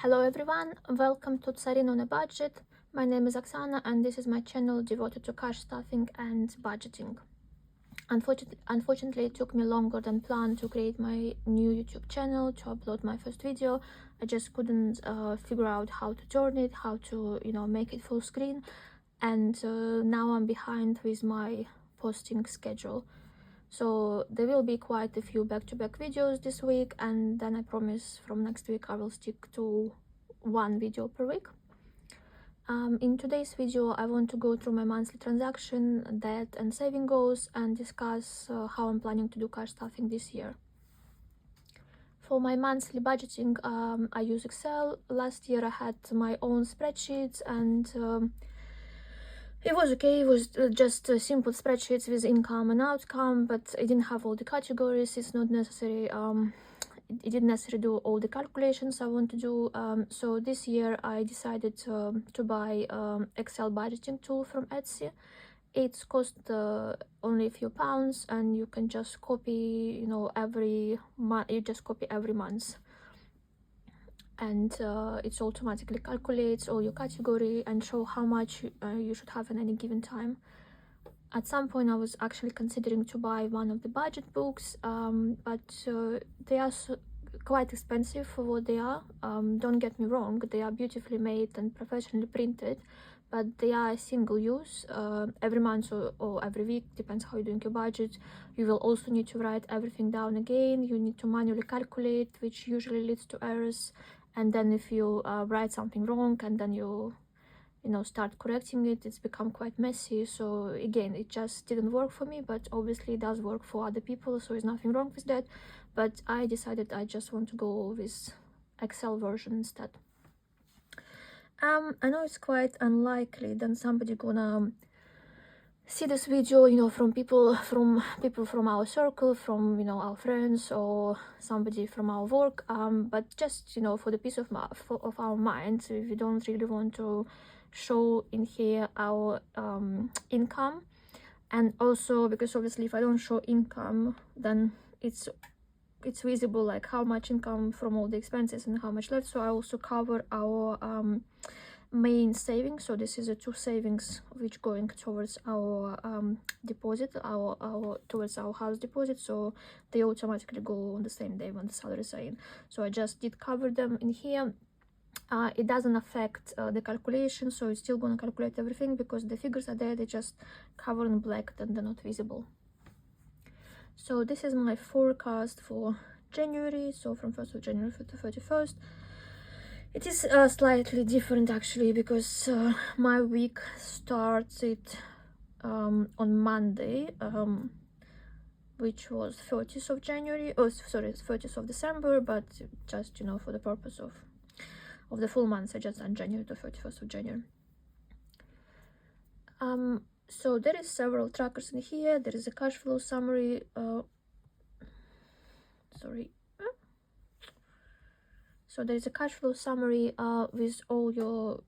Hello everyone, welcome to Tsarin on a Budget. My name is Oksana and this is my channel devoted to cash stuffing and budgeting. Unfortunately, it took me longer than planned to create my new YouTube channel, to upload my first video. I just couldn't figure out how to turn it, how to make it full screen, and now I'm behind with my posting schedule. So there will be quite a few back-to-back videos this week, and then I promise from next week I will stick to one video per week. In today's video, I want to go through my monthly transaction, debt and saving goals, and discuss how I'm planning to do cash stuffing this year. For my monthly budgeting, I use Excel. Last year I had my own spreadsheets, and it was okay. It was just simple spreadsheets with income and outcome, but it didn't have all the categories. It's not necessary. It didn't necessarily do all the calculations I want to do. So this year I decided to buy Excel budgeting tool from Etsy. It's cost only a few pounds, and you can just copy, every month. You just copy every month, and it automatically calculates all your category and show how much you should have at any given time. At some point I was actually considering to buy one of the budget books, but they are quite expensive for what they are. Don't get me wrong, they are beautifully made and professionally printed, but they are single use. Every month or every week, depends how you're doing your budget, you will also need to write everything down again. You need to manually calculate, which usually leads to errors. And then if you write something wrong and then you start correcting it, it's become quite messy. So again, it just didn't work for me, but obviously it does work for other people, so there's nothing wrong with that. But I decided I just want to go with Excel version instead. I know it's quite unlikely that somebody gonna see this video, from people from our circle, from our friends, or somebody from our work, but just for the peace of our minds, we don't really want to show in here our income. And also because obviously if I don't show income, then it's visible like how much income from all the expenses and how much left. So I also cover our main savings. So this is a 2 savings which going towards our deposit, towards our house deposit, so they automatically go on the same day when the salaries are in. So I just did cover them in here. It doesn't affect the calculation, so it's still going to calculate everything because the figures are there, they just cover in black, then they're not visible. So this is my forecast for January, so from 1st of January to 31st. It is slightly different actually, because my week started on Monday, which was 30th of January, 30th of December, but just for the purpose of the full month I just done January to 31st of January. So there is several trackers in here. There is a cash flow summary, so there is a cash flow summary with all your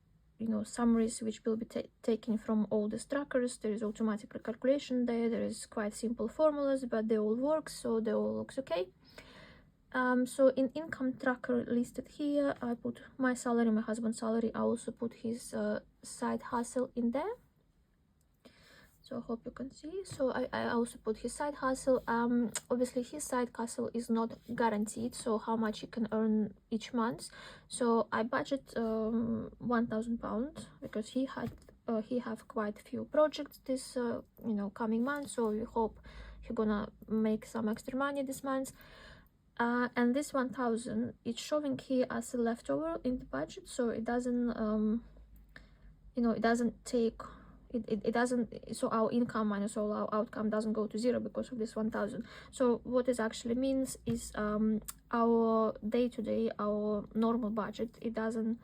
summaries which will be taken from all the trackers. There is automatic calculation there. There is quite simple formulas, but they all work, so they all looks okay. So in income tracker listed here, I put my salary, my husband's salary. I also put his side hustle in there, so I hope you can see. So I also put his side hustle. Obviously his side hustle is not guaranteed, so how much he can earn each month. So I budget £1,000 because he have quite a few projects this coming month, so we hope he's gonna make some extra money this month. And this 1,000, it's showing here as a leftover in the budget, so it doesn't it doesn't take it doesn't, so our income minus all our outcome doesn't go to zero because of this 1,000. So what this actually means is our day-to-day, our normal budget, it doesn't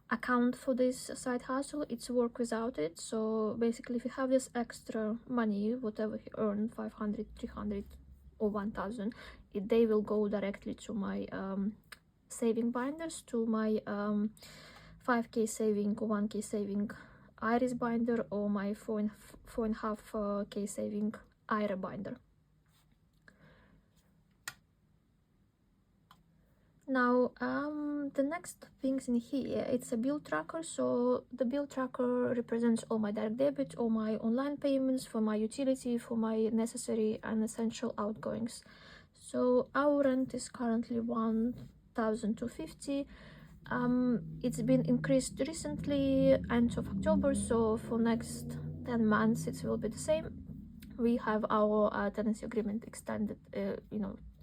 account for this side hustle. It's work without it. So basically if you have this extra money, whatever you earn, 500, 300 or 1,000, they will go directly to my saving binders, to my 5k saving or 1k saving Iris binder, or my 4.5k saving IRA binder. Now, the next things in here, it's a bill tracker. So the bill tracker represents all my direct debit, all my online payments for my utility, for my necessary and essential outgoings. So our rent is currently 1,250. It's been increased recently, end of October, so for next 10 months it will be the same. We have our tenancy agreement extended,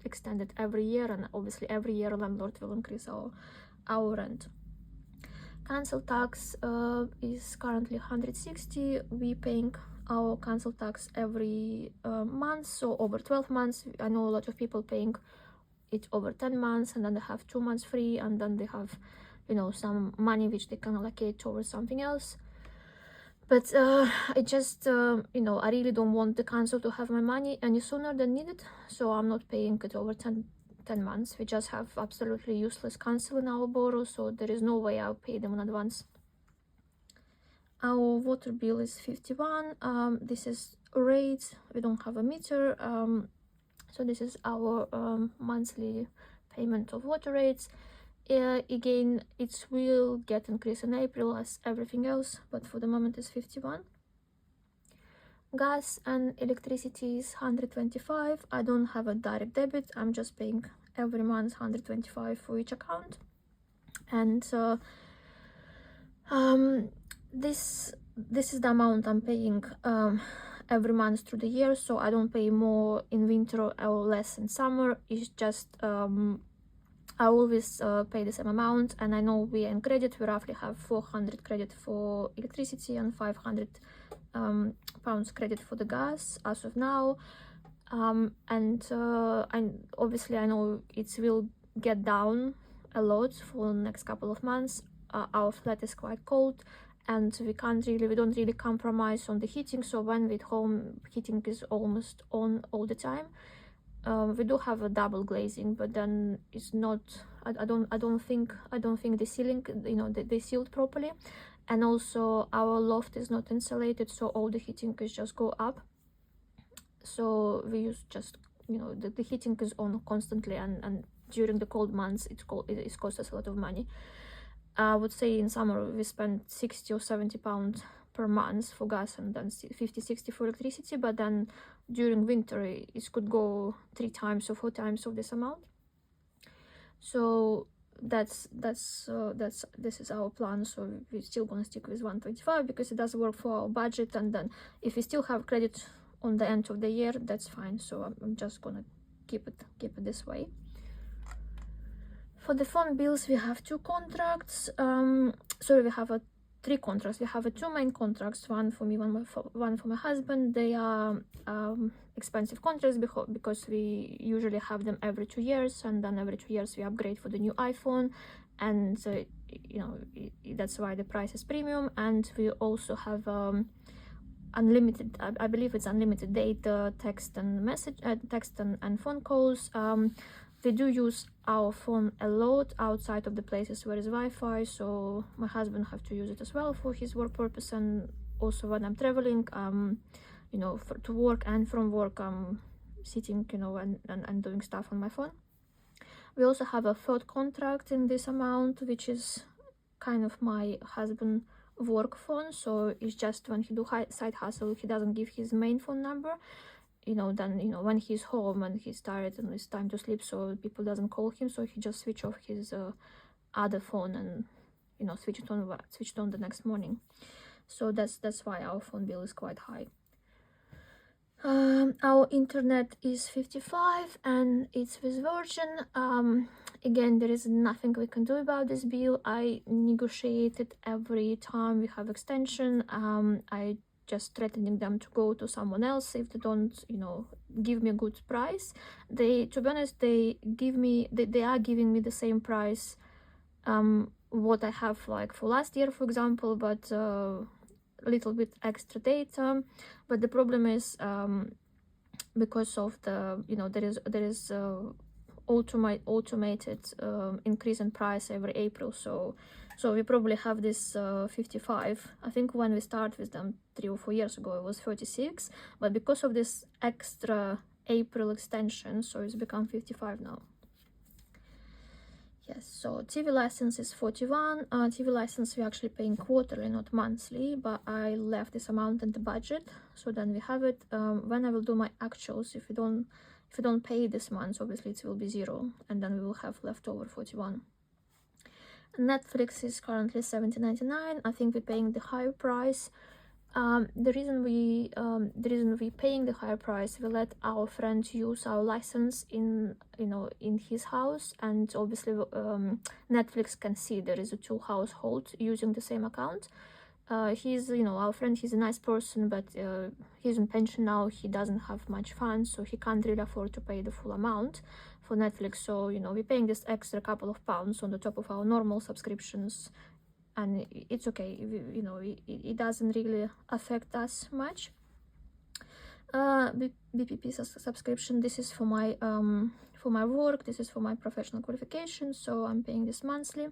extended every year, and obviously every year landlord will increase our rent. Council tax is currently 160. We paying our council tax every month, so over 12 months. I know a lot of people paying it over 10 months, and then they have 2 months free, and then they have, some money which they can allocate towards something else. But I just, I really don't want the council to have my money any sooner than needed, so I'm not paying it over 10 months. We just have absolutely useless council in our borough, so there is no way I'll pay them in advance. Our water bill is 51. This is rates. We don't have a meter, so this is our monthly payment of water rates. Again, it will get increased in April as everything else, but for the moment it's 51. Gas and electricity is 125. I don't have a direct debit. I'm just paying every month 125 for each account. And this is the amount I'm paying every month through the year, so I don't pay more in winter or less in summer. It's just I always pay the same amount, and I know we are in credit. We roughly have 400 credit for electricity and 500 pounds credit for the gas as of now. And obviously I know it will get down a lot for the next couple of months. Our flat is quite cold, and we don't really compromise on the heating, so when we're at home, heating is almost on all the time. We do have a double glazing, but then it's not, I don't think the ceiling, they sealed properly, and also our loft is not insulated, so all the heating is just go up. So we use just, the heating is on constantly, and during the cold months it costs us a lot of money. I would say in summer we spend 60 or 70 pounds per month for gas, and then 50-60 for electricity, but then during winter it could go 3 times or 4 times of this amount. So this is our plan. So we're still gonna stick with 125 because it does work for our budget, and then if we still have credit on the end of the year, that's fine. So I'm just gonna keep it this way. For the phone bills, we have 2 contracts. Sorry, we have 3 contracts. We have 2 main contracts, one for me, one for my husband. They are expensive contracts because we usually have them every 2 years, and then every 2 years we upgrade for the new iPhone, and that's why the price is premium. And we also have unlimited, I believe it's unlimited data, text and phone calls. We do use our phone a lot outside of the places where there's Wi-Fi, so my husband have to use it as well for his work purpose, and also when I'm traveling, to work and from work, I'm sitting, and doing stuff on my phone. We also have a 3rd contract in this amount, which is kind of my husband work phone, so it's just when he do side hustle, he doesn't give his main phone number. Then when he's home and he's tired and it's time to sleep, so people doesn't call him, so he just switch off his other phone and switch it on the next morning. So that's why our phone bill is quite high. Our internet is 55 and it's with Virgin. Again, there is nothing we can do about this bill. I negotiated every time we have extension. I just threatening them to go to someone else if they don't give me a good price. To be honest, they are giving me the same price what I have like for last year, for example, but a little bit extra data. But the problem is because of the there is automated increase in price every April, so we probably have this 55. I think when we started with them 3 or 4 years ago it was 36, but because of this extra April extension, so it's become 55 now. Yes, so TV license is 41. TV license we're actually paying quarterly, not monthly, but I left this amount in the budget, so then we have it. When I will do my actuals, if you don't pay this month, obviously it will be 0, and then we will have leftover 41. Netflix is currently $17.99. I think we're paying the higher price. The reason we paying the higher price, we let our friend use our license in his house, and obviously Netflix can see there is a 2 households using the same account. He's our friend, he's a nice person, but he's in pension now, he doesn't have much funds, so he can't really afford to pay the full amount for Netflix. So we're paying this extra couple of pounds on the top of our normal subscriptions, and it's okay. It doesn't really affect us much. BPP subscription, this is for my work, this is for my professional qualifications, so I'm paying this monthly.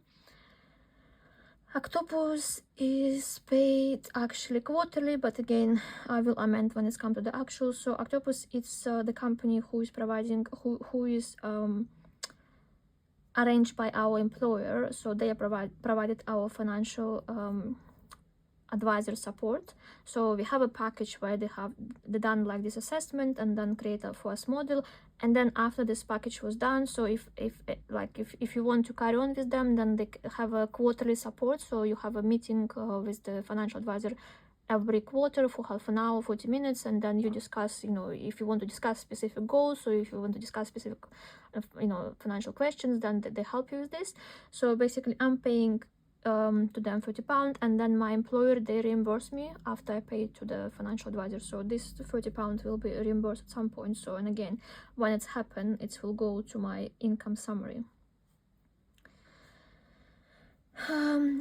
Octopus is paid actually quarterly, but again I will amend when it's come to the actual. So Octopus, it's the company who is providing, who is arranged by our employer, so they provided our financial advisor support. So we have a package where they done like this assessment and then create a first model, and then after this package was done, so if you want to carry on with them, then they have a quarterly support. So you have a meeting with the financial advisor every quarter for half an hour, 40 minutes, and then you discuss, if you want to discuss specific goals, or if you want to discuss specific financial questions, then they help you with this. So basically I'm paying to them £30, and then my employer, they reimburse me after I pay to the financial advisor. So this £30 will be reimbursed at some point. So, and again, when it's happened, it will go to my income summary.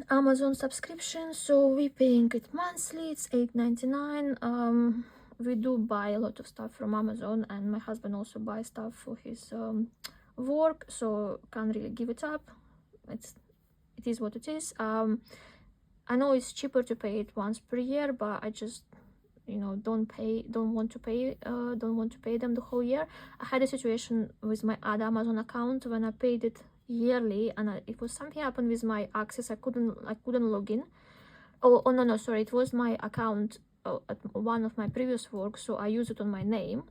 Amazon subscription, so we're paying it monthly, it's $8.99. We do buy a lot of stuff from Amazon, and my husband also buys stuff for his work, so can't really give it up. It is what it is. I know it's cheaper to pay it once per year, but I just don't want to pay them the whole year. I had a situation with my other Amazon account when I paid it yearly, and it was something happened with my access. I couldn't log in. Oh no, sorry, it was my account at one of my previous work, so I used it on my name.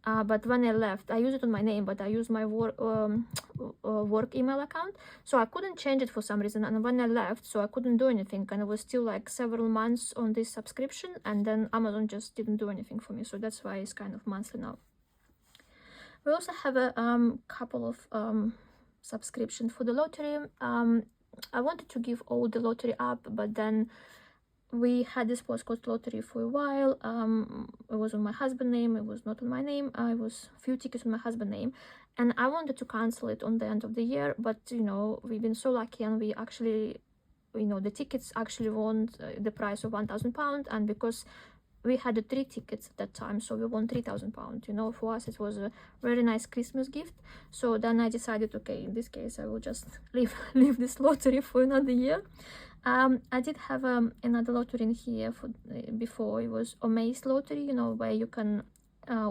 But when I left, I used it on my name, but I used my work email account, so I couldn't change it for some reason. And when I left, so I couldn't do anything, and it was still like several months on this subscription, and then Amazon just didn't do anything for me. So that's why it's kind of monthly now. We also have a couple of subscription for the lottery. I wanted to give all the lottery up, but then we had this postcode lottery for a while. It was on my husband's name, it was not on my name. It was a few tickets on my husband's name, and I wanted to cancel it on the end of the year, but we've been so lucky, and we actually, the tickets actually won the price of £1,000, and because we had 3 tickets at that time, so we won £3,000. For us it was a very nice Christmas gift. So then I decided, okay, in this case I will just leave this lottery for another year. I did have another lottery in here before. It was Omaze lottery, where you can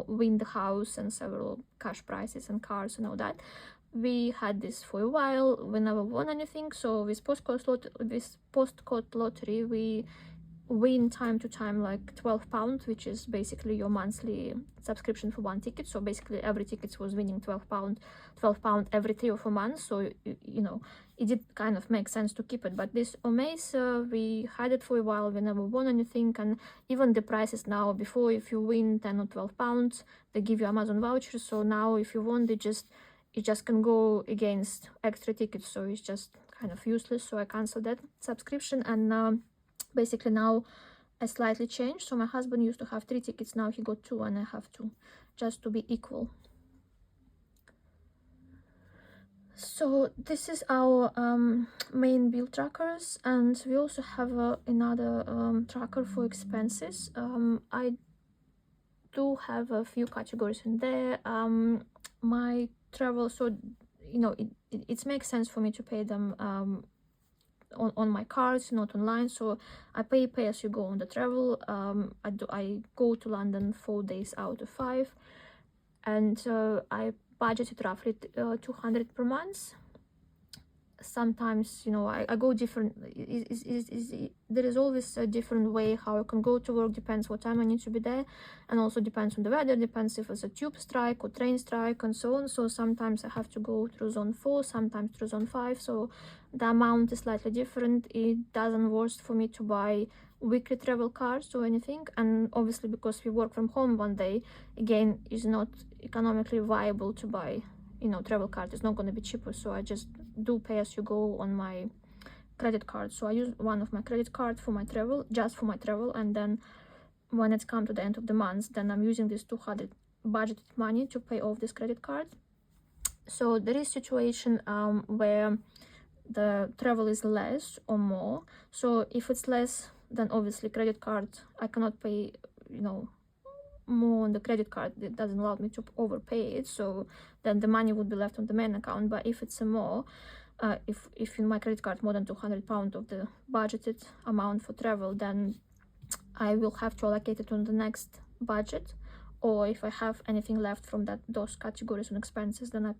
win the house and several cash prizes and cars and all that. We had this for a while. We never won anything. So with postcode lottery, we win time to time like £12, which is basically your monthly subscription for 1 ticket. So basically every ticket was winning £12 every 3 or 4 months. So it did kind of make sense to keep it. But this Omaze, we had it for a while, we never won anything. And even the prices now, before, if you win 10 or £12, they give you Amazon vouchers. So now if you won, it just can go against extra tickets, so it's just kind of useless. So I canceled that subscription, and basically now I slightly changed. So my husband used to have 3 tickets, now he got 2, and I have 2, just to be equal. So this is our main bill trackers, and we also have another tracker for expenses. I do have a few categories in there. My travel, so it makes sense for me to pay them on my cards, not online. So I pay as you go on the travel. I go to London 4 days out of 5, and I budgeted roughly 200 per month. sometimes, you know, I go different. There is always a different way how I can go to work, depends what time I need to be there, and also depends on the weather, depends if it's a tube strike or train strike and so on. So sometimes I have to go through zone 4, sometimes through zone 5, so the amount is slightly different. It doesn't work for me to buy weekly travel cards or anything, and obviously because we work from home one day, again, it's not economically viable to buy, you know, travel card. Is not going to be cheaper, so I just do pay as you go on my credit card. So I use one of my credit cards for my travel, just for my travel, and then when it's come to the end of the month, then I'm using this 200 budgeted money to pay off this credit card. So there is situation where the travel is less or more. So if it's less, then obviously credit card, I cannot pay, you know, more on the credit card. It doesn't allow me to overpay it, so then the money would be left on the main account. But if it's a more, if in my credit card more than £200 of the budgeted amount for travel, then I will have to allocate it on the next budget, or if I have anything left from those categories on expenses, then I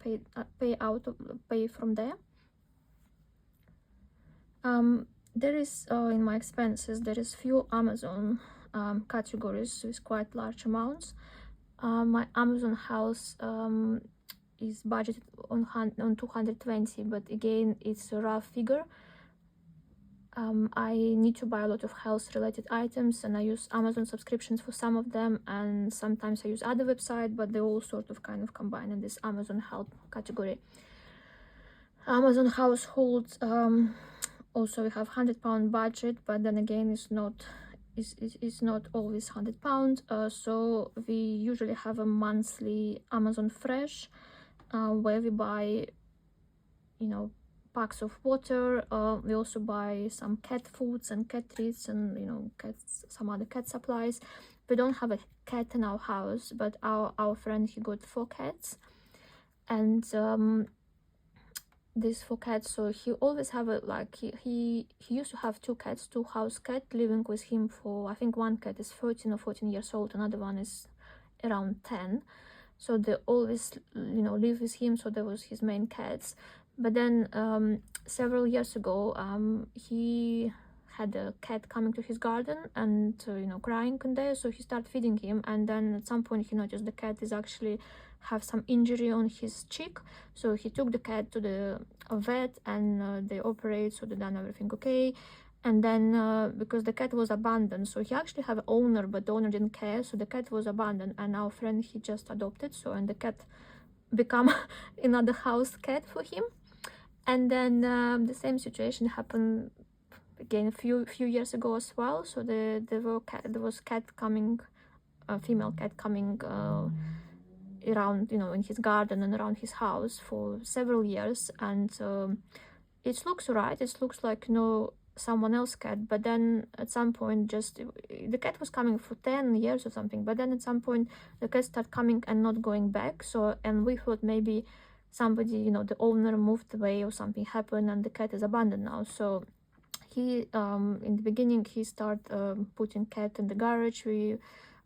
pay from there. There is in my expenses, there is few Amazon categories with quite large amounts. My Amazon house is budgeted on 220, but again, it's a rough figure. I need to buy a lot of health related items, and I use Amazon subscriptions for some of them, and sometimes I use other websites, but they all sort of kind of combine in this Amazon health category. Amazon household, also we have £100 budget, but then again it's not always £100. So we usually have a monthly Amazon Fresh, where we buy, you know, packs of water. We also buy some cat foods and cat treats, and, you know, some other cat supplies. We don't have a cat in our house, but our friend, he got 4 cats, and these 4 cats, so he always have a, like, he used to have 2 cats, 2 house cat living with him for, I think one cat is 13 or 14 years old, another one is around 10. So they always, you know, live with him, so that was his main cats. But then several years ago, he had a cat coming to his garden and you know, crying in there, so he started feeding him, and then at some point he noticed the cat is actually have some injury on his cheek. So he took the cat to the vet, and they operate, so they done everything okay. And then because the cat was abandoned, so he actually have an owner, but the owner didn't care, so the cat was abandoned, and our friend, he just adopted, so, and the cat become another house cat for him. And then the same situation happened again a few years ago as well. So there was cat coming, a female cat coming around, you know, in his garden and around his house for several years, and it looks right, it looks like, you know, someone else cat. But then at some point, just the cat was coming for 10 years or something, but then at some point the cat started coming and not going back. So, and we thought maybe somebody, you know, the owner moved away or something happened and the cat is abandoned now. So he in the beginning he started putting cat in the garage. We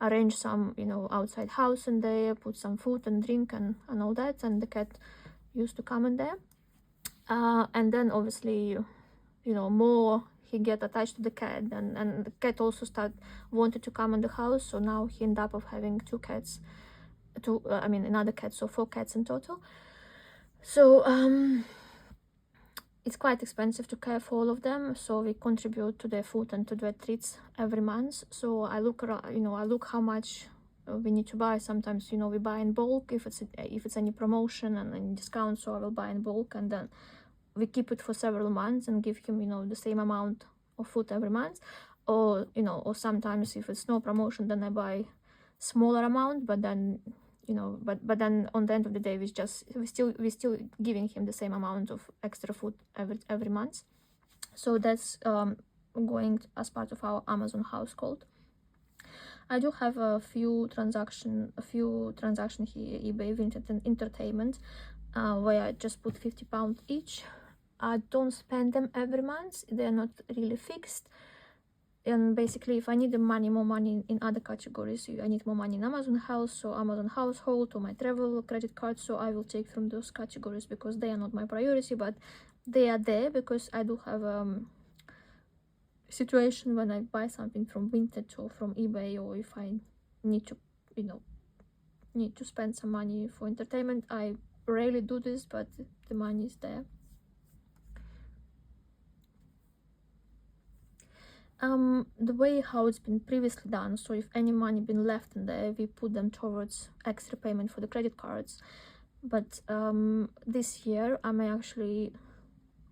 arranged some, you know, outside house in there, put some food and drink and all that, and the cat used to come in there, and then obviously, you know, more he get attached to the cat, and the cat also wanted to come in the house. So now he ended up of having 2 cats, another cat, so 4 cats in total. So it's quite expensive to care for all of them, so we contribute to their food and to their treats every month. So I look around, you know, I look how much we need to buy. Sometimes, you know, we buy in bulk if it's any promotion and any discount, so I will buy in bulk, and then we keep it for several months and give him, you know, the same amount of food every month. Or, you know, or sometimes if it's no promotion, then I buy smaller amount, but then, you know, but then on the end of the day, we still giving him the same amount of extra food every month. So that's going as part of our Amazon household. I do have a few transaction here, eBay, Vinted and Entertainment, where I just put £50 each. I don't spend them every month, they're not really fixed. and basically if I need the money, more money in other categories, I need more money in Amazon House, so Amazon Household, or my travel credit card, so I will take from those categories because they are not my priority, but they are there because I do have situation when I buy something from Vinted or from eBay, or if I need to, you know, need to spend some money for entertainment. I rarely do this, but the money is there. The way how it's been previously done, so if any money been left in there, we put them towards extra payment for the credit cards. But this year I may actually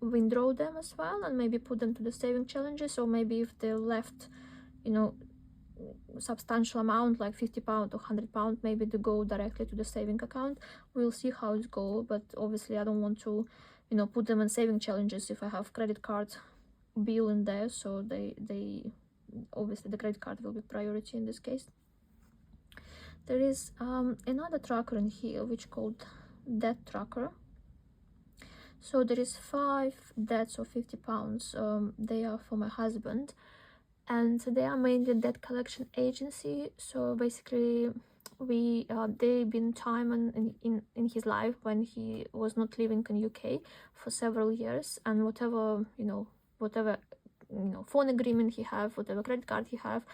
withdraw them as well and maybe put them to the saving challenges, or maybe if they're left, you know, substantial amount like £50 or £100, maybe they go directly to the saving account. We'll see how it goes, but obviously I don't want to, you know, put them in saving challenges if I have credit card bill in there, so they obviously the credit card will be priority in this case. There is another tracker in here which called debt tracker. So there is 5 debts of £50. They are for my husband, and they are mainly debt collection agency. So basically they've been time in his life when he was not living in UK for several years, and whatever phone agreement he have, whatever credit card he have,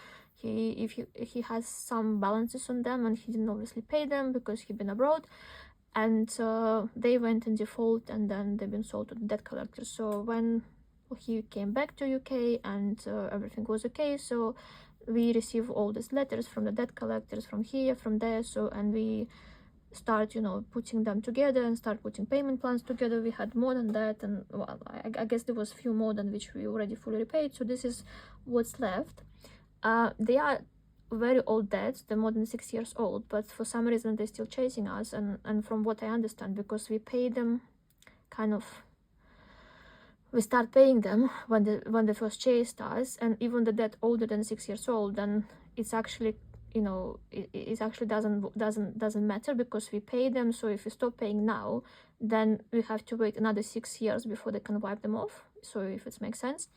if he has some balances on them and he didn't obviously pay them because he'd been abroad, and they went in default, and then they've been sold to the debt collectors. So when he came back to UK and everything was okay, so we receive all these letters from the debt collectors from here, from there, so, and we start, you know, putting them together and start putting payment plans together. We had more than that, and well, I guess there was few more than which we already fully repaid, so this is what's left. They are very old debts, they're more than 6 years old, but for some reason they're still chasing us, and from what I understand, because we pay them kind of, we start paying them when they first chased us, and even the debt older than 6 years old, then it's actually, you know, it actually doesn't matter because we pay them. So if we stop paying now, then we have to wait another 6 years before they can wipe them off, so if it makes sense.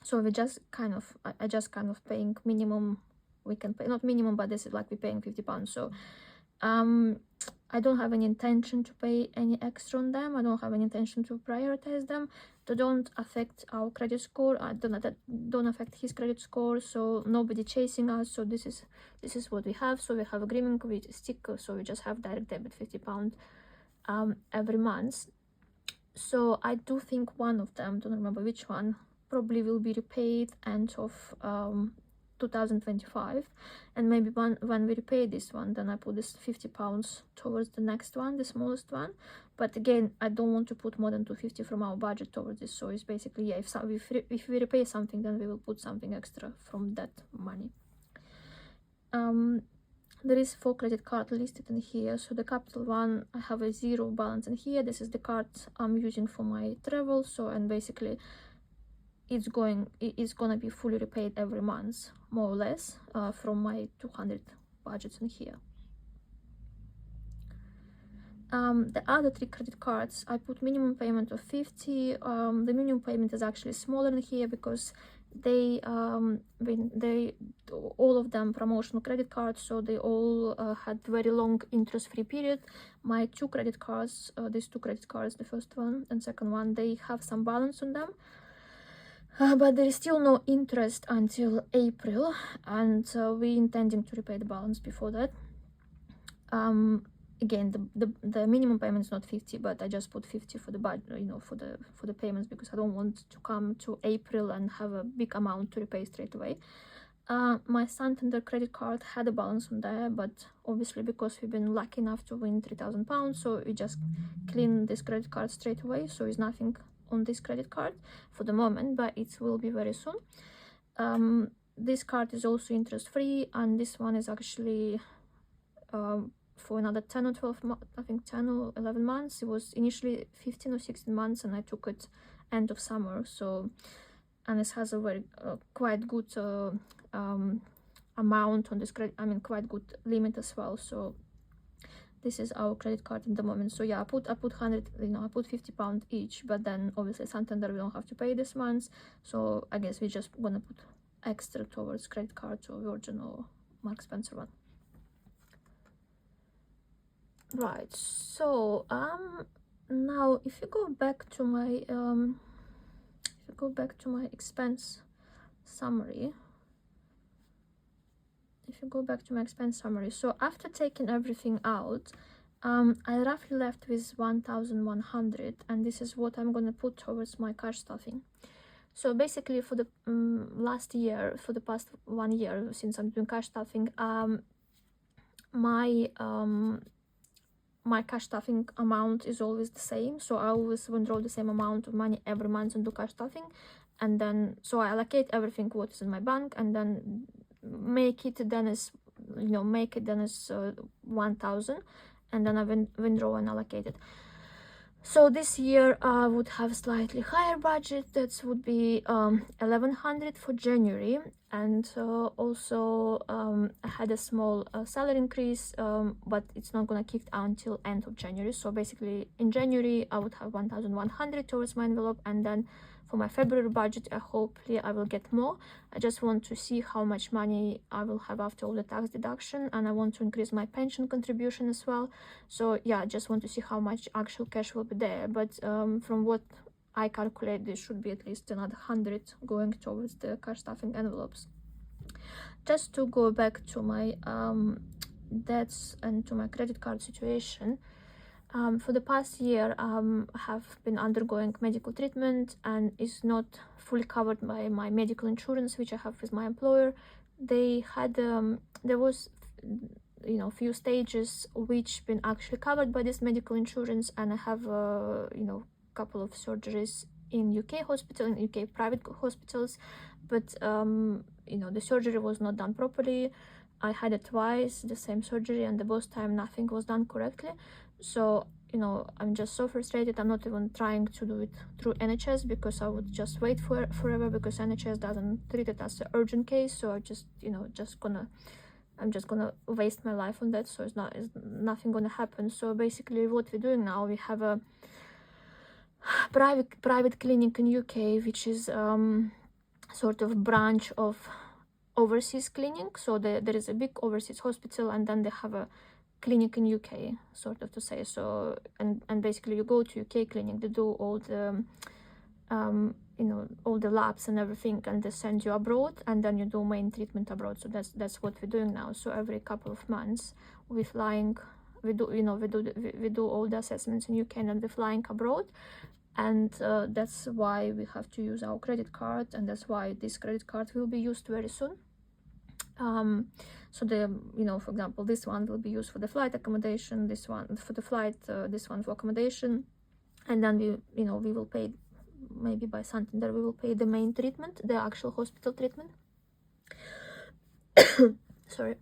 So we just kind of, I just kind of paying minimum we can pay, not minimum, but this is like we're paying £50. So I don't have any intention to pay any extra on them. I don't have any intention to prioritize them. They don't affect our credit score. I don't affect his credit score, so nobody chasing us. So this is what we have. So we have agreement with sticker, so we just have direct debit £50 every month. So I do think one of them, don't remember which one, probably will be repaid end of 2025, and maybe when we repay this one, then I put this £50 towards the next one, the smallest one. But again, I don't want to put more than 250 from our budget towards this. So it's basically, yeah, if we repay something, then we will put something extra from that money. There is 4 credit cards listed in here. So the Capital One, I have a 0 balance in here. This is the card I'm using for my travel. So, and basically it's gonna be fully repaid every month, more or less, from my 200 budgets in here. The other 3 credit cards, I put minimum payment of 50. The minimum payment is actually smaller in here because they all of them promotional credit cards, so they all had very long interest-free period. My 2 credit cards, these 2 credit cards, the first one and second one, they have some balance on them. But there is still no interest until April, and we intending to repay the balance before that. Again, the minimum payment is not 50, but I just put 50 for the budget, you know, for the payments, because I don't want to come to April and have a big amount to repay straight away. My Santander credit card had a balance on there, but obviously because we've been lucky enough to win £3,000, so we just clean this credit card straight away. So it's nothing on this credit card for the moment, but it will be very soon. This card is also interest free, and this one is actually for another 10 or 12 months, I think 10 or 11 months. It was initially 15 or 16 months, and I took it end of summer. So, and this has a very quite good amount on this credit, I mean quite good limit as well. So this is our credit card in the moment. So yeah, I put 100, you know, I put £50 each, but then obviously Santander we don't have to pay this month, so I guess we just gonna put extra towards credit cards or Virgin or Mark Spencer one. Right, so now if you go back to my expense summary, so after taking everything out, I roughly left with 1,100, and this is what I'm gonna put towards my cash stuffing. So basically for the past 1 year since I'm doing cash stuffing, my cash stuffing amount is always the same. So I always withdraw the same amount of money every month into cash stuffing, and then so I allocate everything what is in my bank, and then make it then as 1,000, and then I withdraw and allocate it. So this year I would have slightly higher budget. That would be 1,100 for January, and also I had a small salary increase, but it's not gonna kick out until end of January. So basically in January I would have 1,100 towards my envelope, and then for my February budget, hopefully I will get more. I just want to see how much money I will have after all the tax deduction, and I want to increase my pension contribution as well. So yeah, I just want to see how much actual cash will be there. But from what I calculate, there should be at least another 100 going towards the cash stuffing envelopes. Just to go back to my debts and to my credit card situation. For the past year, I have been undergoing medical treatment, and is not fully covered by my medical insurance, which I have with my employer. They had there was few stages which been actually covered by this medical insurance, and I have couple of surgeries in UK hospital, in UK private hospitals, but the surgery was not done properly. I had it twice, the same surgery, and the both time nothing was done correctly. So I'm just so frustrated. I'm not even trying to do it through NHS, because I would just wait forever, because NHS doesn't treat it as an urgent case. So I just I'm just gonna waste my life on that. So it's nothing gonna happen. So basically what we're doing now, we have a private clinic in UK, which is sort of branch of overseas clinic. So there is a big overseas hospital, and then they have a clinic in UK, sort of to say. So and basically you go to UK clinic, they do all the all the labs and everything, and they send you abroad, and then you do main treatment abroad. So that's what we're doing now. So every couple of months we do all the assessments in UK, and then we're flying abroad. And that's why we have to use our credit card, and that's why this credit card will be used very soon. So for example, this one will be used for the flight accommodation, this one for the flight, this one for accommodation, and then we will pay, maybe by Santander we will pay the main treatment, the actual hospital treatment. Sorry.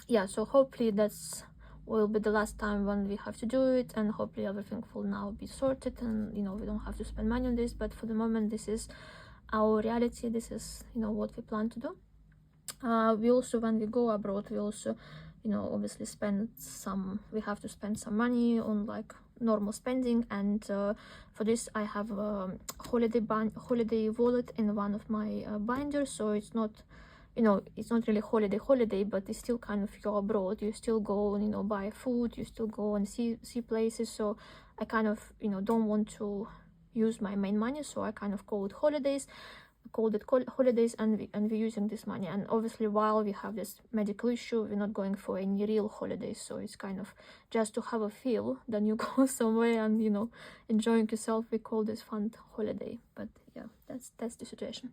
Yeah, so hopefully that's will be the last time when we have to do it, and hopefully everything will now be sorted, and we don't have to spend money on this. But for the moment, this is our reality. This is what we plan to do. We also, when we go abroad, we also obviously we have to spend some money on like normal spending, and for this I have a holiday wallet in one of my binders. So it's not it's not really holiday, but it's still kind of, you're abroad, you still go buy food, you still go and see places. So I kind of don't want to use my main money, so I kind of called holidays, and we're using this money. And obviously while we have this medical issue, we're not going for any real holidays, so it's kind of just to have a feel. Then you go somewhere and enjoying yourself. We call this fun holiday. But yeah, that's the situation.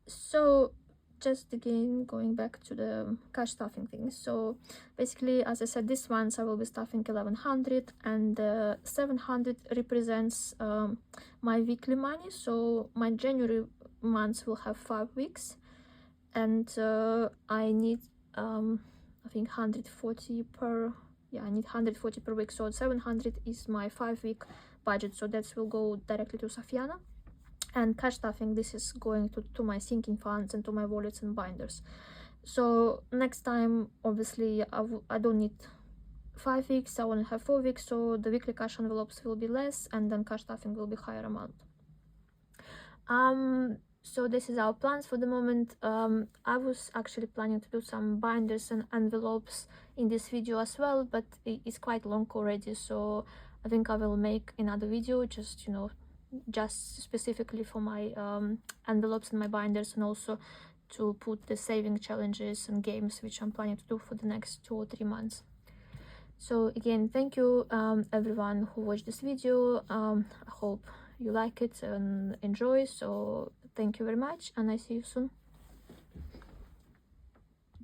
So just again going back to the cash stuffing thing. So basically, as I said, this month I will be stuffing 1,100, and 700 represents my weekly money. So my January months will have 5 weeks, and I need I think 140 per week. So 700 is my 5-week budget, so that will go directly to Safjana. And cash stuffing, this is going to my sinking funds and to my wallets and binders. So next time, obviously, I don't need 5 weeks, I want to have 4 weeks, so the weekly cash envelopes will be less, and then cash stuffing will be higher amount. So this is our plans for the moment. I was actually planning to do some binders and envelopes in this video as well, but it's quite long already, so I think I will make another video just, you know, just specifically for my envelopes and my binders, and also to put the saving challenges and games which I'm planning to do for the next 2 or 3 months. So again, thank you everyone who watched this video. I hope you like it and enjoy. So thank you very much, and I see you soon.